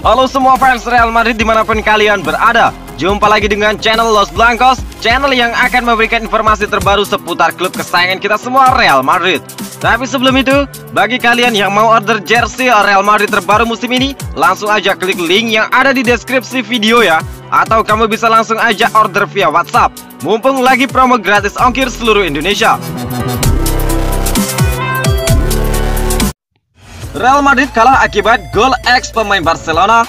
Halo semua fans Real Madrid dimanapun kalian berada. Jumpa lagi dengan channel Los Blancos, channel yang akan memberikan informasi terbaru seputar klub kesayangan kita semua, Real Madrid. Tapi sebelum itu, bagi kalian yang mau order jersey Real Madrid terbaru musim ini, langsung aja klik link yang ada di deskripsi video ya. Atau kamu bisa langsung aja order via WhatsApp, mumpung lagi promo gratis ongkir seluruh Indonesia. Real Madrid kalah akibat gol ex pemain Barcelona.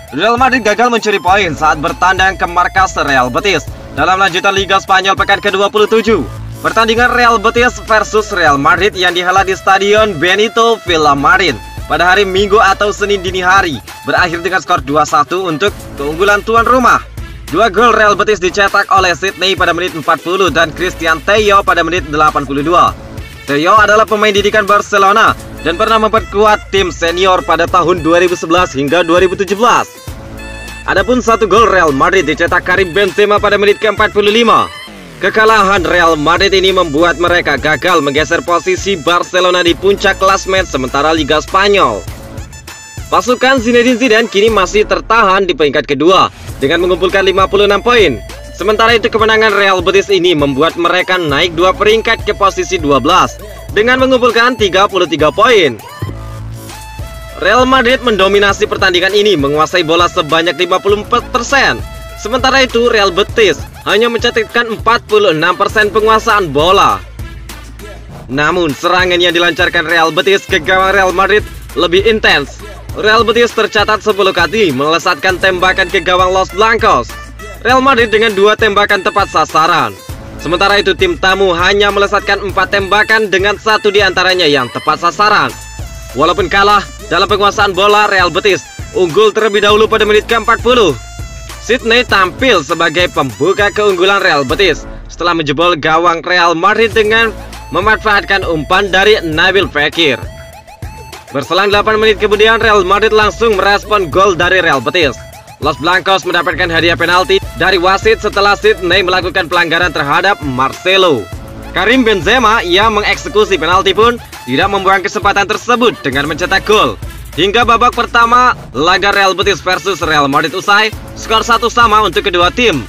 Real Madrid gagal mencuri poin saat bertandang ke markas Real Betis dalam lanjutan Liga Spanyol pekan ke-27. Pertandingan Real Betis versus Real Madrid yang dihelat di Stadion Benito Villamarin pada hari Minggu atau Senin dini hari berakhir dengan skor 2-1 untuk keunggulan tuan rumah. Dua gol Real Betis dicetak oleh Sidney pada menit 40 dan Christian Tello pada menit 82. Tello adalah pemain didikan Barcelona dan pernah memperkuat tim senior pada tahun 2011 hingga 2017. Adapun satu gol Real Madrid dicetak Karim Benzema pada menit ke-45. Kekalahan Real Madrid ini membuat mereka gagal menggeser posisi Barcelona di puncak klasmen sementara Liga Spanyol. Pasukan Zinedine Zidane kini masih tertahan di peringkat kedua dengan mengumpulkan 56 poin. Sementara itu kemenangan Real Betis ini membuat mereka naik 2 peringkat ke posisi 12 dengan mengumpulkan 33 poin. Real Madrid mendominasi pertandingan ini menguasai bola sebanyak 54%. Sementara itu Real Betis hanya mencatatkan 46% penguasaan bola. Namun serangan yang dilancarkan Real Betis ke gawang Real Madrid lebih intens. Real Betis tercatat 10 kali melesatkan tembakan ke gawang Los Blancos. Real Madrid dengan 2 tembakan tepat sasaran. Sementara itu tim tamu hanya melesatkan 4 tembakan dengan 1 diantaranya yang tepat sasaran. Walaupun kalah dalam penguasaan bola, Real Betis unggul terlebih dahulu pada menit ke-40. Sidney tampil sebagai pembuka keunggulan Real Betis setelah menjebol gawang Real Madrid dengan memanfaatkan umpan dari Nabil Fekir. Berselang 8 menit kemudian Real Madrid langsung merespon gol dari Real Betis. Los Blancos mendapatkan hadiah penalti dari wasit setelah Sidney melakukan pelanggaran terhadap Marcelo. Karim Benzema yang mengeksekusi penalti pun tidak membuang kesempatan tersebut dengan mencetak gol. Hingga babak pertama laga Real Betis versus Real Madrid usai, skor 1-1 untuk kedua tim.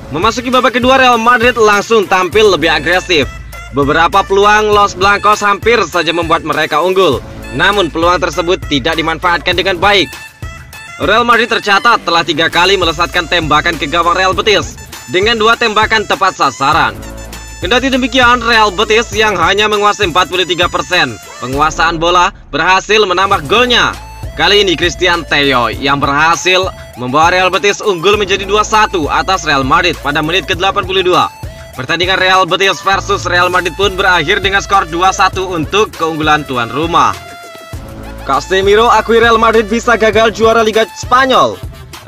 Memasuki babak kedua, Real Madrid langsung tampil lebih agresif. Beberapa peluang Los Blancos hampir saja membuat mereka unggul, namun peluang tersebut tidak dimanfaatkan dengan baik. Real Madrid tercatat telah 3 kali melesatkan tembakan ke gawang Real Betis dengan 2 tembakan tepat sasaran. Kendati demikian, Real Betis yang hanya menguasai 43% penguasaan bola berhasil menambah golnya. Kali ini Christian Tello yang berhasil membawa Real Betis unggul menjadi 2-1 atas Real Madrid pada menit ke-82. Pertandingan Real Betis versus Real Madrid pun berakhir dengan skor 2-1 untuk keunggulan tuan rumah. Casemiro akui Real Madrid bisa gagal juara Liga Spanyol.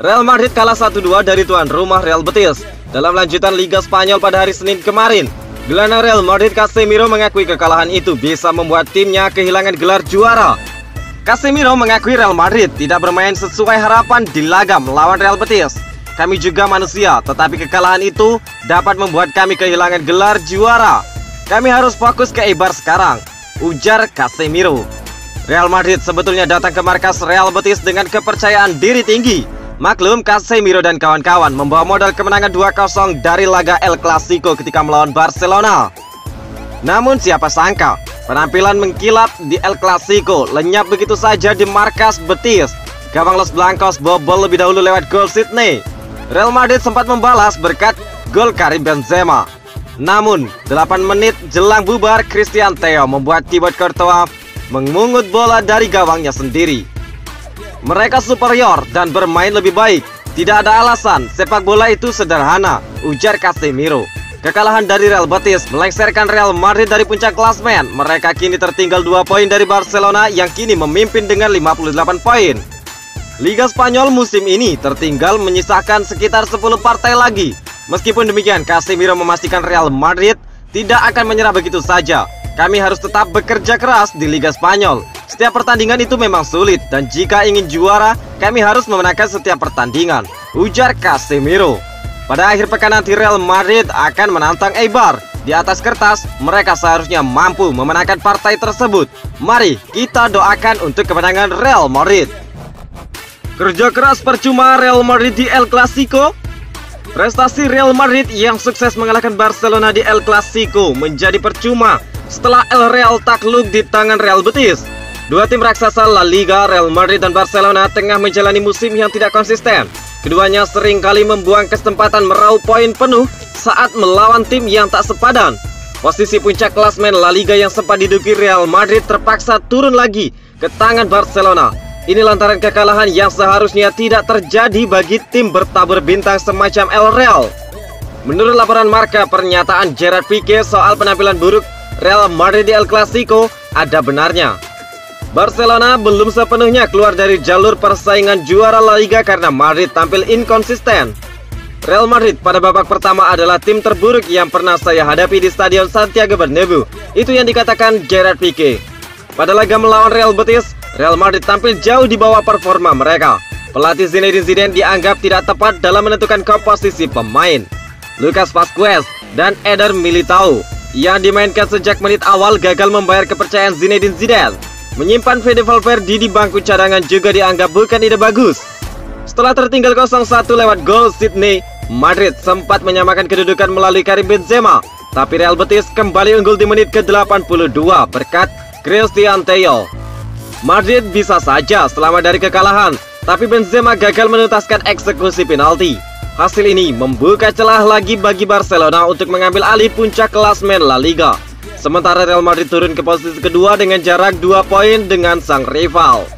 Real Madrid kalah 1-2 dari tuan rumah Real Betis dalam lanjutan Liga Spanyol pada hari Senin kemarin. Gelandang Real Madrid Casemiro mengakui kekalahan itu bisa membuat timnya kehilangan gelar juara. Casemiro mengakui Real Madrid tidak bermain sesuai harapan di laga melawan Real Betis. Kami juga manusia, tetapi kekalahan itu dapat membuat kami kehilangan gelar juara. Kami harus fokus ke Eibar sekarang, ujar Casemiro. Real Madrid sebetulnya datang ke markas Real Betis dengan kepercayaan diri tinggi. Maklum, Casemiro dan kawan-kawan membawa modal kemenangan 2-0 dari laga El Clasico ketika melawan Barcelona. Namun siapa sangka, penampilan mengkilap di El Clasico lenyap begitu saja di markas Betis. Gawang Los Blancos bobol lebih dahulu lewat gol Sidney. Real Madrid sempat membalas berkat gol Karim Benzema. Namun, 8 menit jelang bubar, Christian Tello membuat Thibaut Courtois mengungut bola dari gawangnya sendiri. Mereka superior dan bermain lebih baik. Tidak ada alasan, sepak bola itu sederhana, ujar Casemiro. Kekalahan dari Real Betis melengsarkan Real Madrid dari puncak klasmen. Mereka kini tertinggal 2 poin dari Barcelona yang kini memimpin dengan 58 poin. Liga Spanyol musim ini tertinggal menyisakan sekitar 10 partai lagi. Meskipun demikian, Casemiro memastikan Real Madrid tidak akan menyerah begitu saja. Kami harus tetap bekerja keras di Liga Spanyol. Setiap pertandingan itu memang sulit dan jika ingin juara, kami harus memenangkan setiap pertandingan, ujar Casemiro. Pada akhir pekan nanti Real Madrid akan menantang Eibar. Di atas kertas, mereka seharusnya mampu memenangkan partai tersebut. Mari kita doakan untuk kemenangan Real Madrid. Kerja keras percuma Real Madrid di El Clasico. Prestasi Real Madrid yang sukses mengalahkan Barcelona di El Clasico menjadi percuma setelah El Real takluk di tangan Real Betis. Dua tim raksasa La Liga, Real Madrid dan Barcelona, tengah menjalani musim yang tidak konsisten. Keduanya seringkali membuang kesempatan meraup poin penuh saat melawan tim yang tak sepadan. Posisi puncak klasmen La Liga yang sempat diduduki Real Madrid terpaksa turun lagi ke tangan Barcelona. Ini lantaran kekalahan yang seharusnya tidak terjadi bagi tim bertabur bintang semacam El Real. Menurut laporan Marca, pernyataan Gerard Piqué soal penampilan buruk Real Madrid di El Clasico ada benarnya. Barcelona belum sepenuhnya keluar dari jalur persaingan juara La Liga karena Madrid tampil inkonsisten. Real Madrid pada babak pertama adalah tim terburuk yang pernah saya hadapi di Stadion Santiago Bernabeu. Itu yang dikatakan Gerard Piqué. Pada laga melawan Real Betis, Real Madrid tampil jauh di bawah performa mereka. Pelatih Zinedine Zidane dianggap tidak tepat dalam menentukan komposisi pemain. Lucas Vazquez dan Eder Militao yang dimainkan sejak menit awal gagal membayar kepercayaan Zinedine Zidane. Menyimpan Fede Valverde di bangku cadangan juga dianggap bukan ide bagus. Setelah tertinggal 0-1 lewat gol Sydney, Madrid sempat menyamakan kedudukan melalui Karim Benzema. Tapi Real Betis kembali unggul di menit ke-82 berkat Christian Theo. Madrid bisa saja selamat dari kekalahan, tapi Benzema gagal menuntaskan eksekusi penalti. Hasil ini membuka celah lagi bagi Barcelona untuk mengambil alih puncak klasmen La Liga. Sementara Real Madrid turun ke posisi kedua dengan jarak 2 poin dengan sang rival.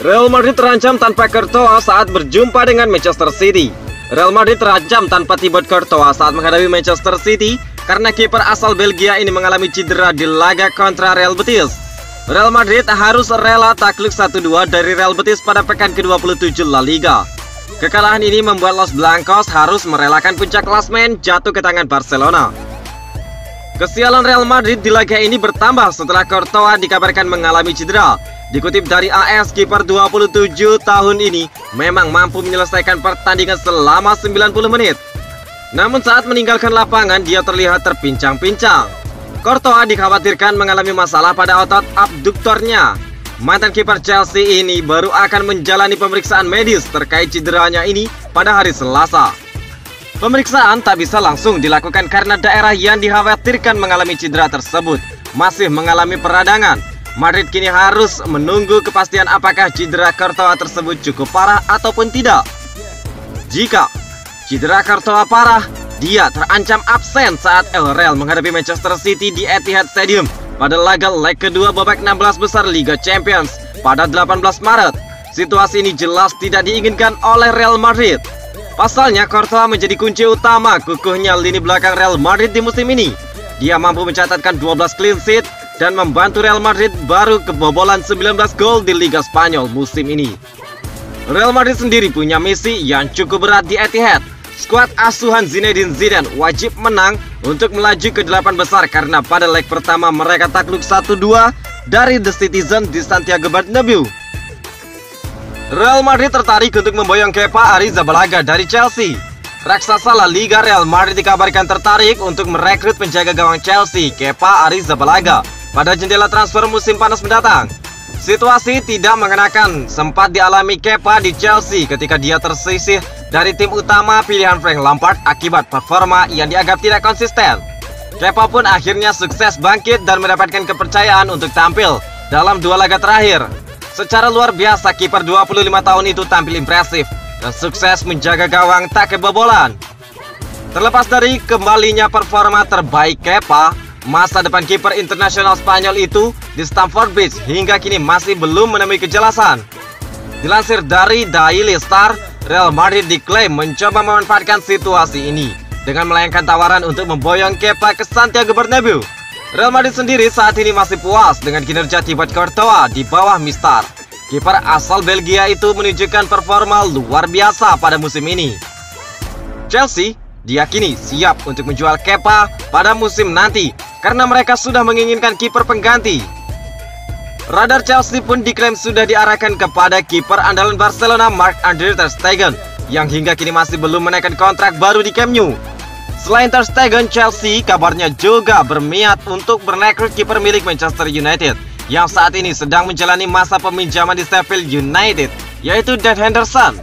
Real Madrid terancam tanpa Courtois saat berjumpa dengan Manchester City. Real Madrid terancam tanpa Thibaut Courtois saat menghadapi Manchester City karena kiper asal Belgia ini mengalami cedera di laga kontra Real Betis. Real Madrid harus rela takluk 1-2 dari Real Betis pada pekan ke-27 La Liga. Kekalahan ini membuat Los Blancos harus merelakan puncak klasmen jatuh ke tangan Barcelona. Kesialan Real Madrid di laga ini bertambah setelah Courtois dikabarkan mengalami cedera. Dikutip dari AS, kiper 27 tahun ini memang mampu menyelesaikan pertandingan selama 90 menit. Namun saat meninggalkan lapangan dia terlihat terpincang-pincang. Courtois dikhawatirkan mengalami masalah pada otot abduktornya. Mantan kiper Chelsea ini baru akan menjalani pemeriksaan medis terkait cederanya ini pada hari Selasa. Pemeriksaan tak bisa langsung dilakukan karena daerah yang dikhawatirkan mengalami cedera tersebut masih mengalami peradangan. Madrid kini harus menunggu kepastian apakah cedera Courtois tersebut cukup parah ataupun tidak. Jika cedera Courtois parah, dia terancam absen saat El Real menghadapi Manchester City di Etihad Stadium pada laga leg kedua babak 16 besar Liga Champions pada 18 Maret. Situasi ini jelas tidak diinginkan oleh Real Madrid. Pasalnya, Courtois menjadi kunci utama kukuhnya lini belakang Real Madrid di musim ini. Dia mampu mencatatkan 12 clean sheet dan membantu Real Madrid baru kebobolan 19 gol di Liga Spanyol musim ini. Real Madrid sendiri punya misi yang cukup berat di Etihad. Skuad asuhan Zinedine Zidane wajib menang untuk melaju ke 8 besar karena pada leg pertama mereka takluk 1-2 dari The Citizen di Santiago Bernabeu. Real Madrid tertarik untuk memboyong Kepa Arrizabalaga dari Chelsea. Raksasa La Liga Real Madrid dikabarkan tertarik untuk merekrut penjaga gawang Chelsea, Kepa Arrizabalaga, pada jendela transfer musim panas mendatang. Situasi tidak mengenakan sempat dialami Kepa di Chelsea ketika dia tersisih dari tim utama pilihan Frank Lampard akibat performa yang dianggap tidak konsisten. Kepa pun akhirnya sukses bangkit dan mendapatkan kepercayaan untuk tampil dalam 2 laga terakhir. Secara luar biasa, kiper 25 tahun itu tampil impresif dan sukses menjaga gawang tak kebobolan. Terlepas dari kembalinya performa terbaik Kepa, masa depan kiper internasional Spanyol itu di Stamford Bridge hingga kini masih belum menemui kejelasan. Dilansir dari Daily Star, Real Madrid diklaim mencoba memanfaatkan situasi ini dengan melayangkan tawaran untuk memboyong Kepa ke Santiago Bernabeu. Real Madrid sendiri saat ini masih puas dengan kinerja Thibaut Courtois di bawah Mistar. Kiper asal Belgia itu menunjukkan performa luar biasa pada musim ini. Chelsea diyakini siap untuk menjual Kepa pada musim nanti karena mereka sudah menginginkan kiper pengganti. Radar Chelsea pun diklaim sudah diarahkan kepada kiper andalan Barcelona Marc-Andre ter Stegen yang hingga kini masih belum menaikkan kontrak baru di Camp Nou. Selain ter Stegen, Chelsea kabarnya juga berniat untuk merekrut kiper milik Manchester United yang saat ini sedang menjalani masa peminjaman di Sheffield United, yaitu Dan Henderson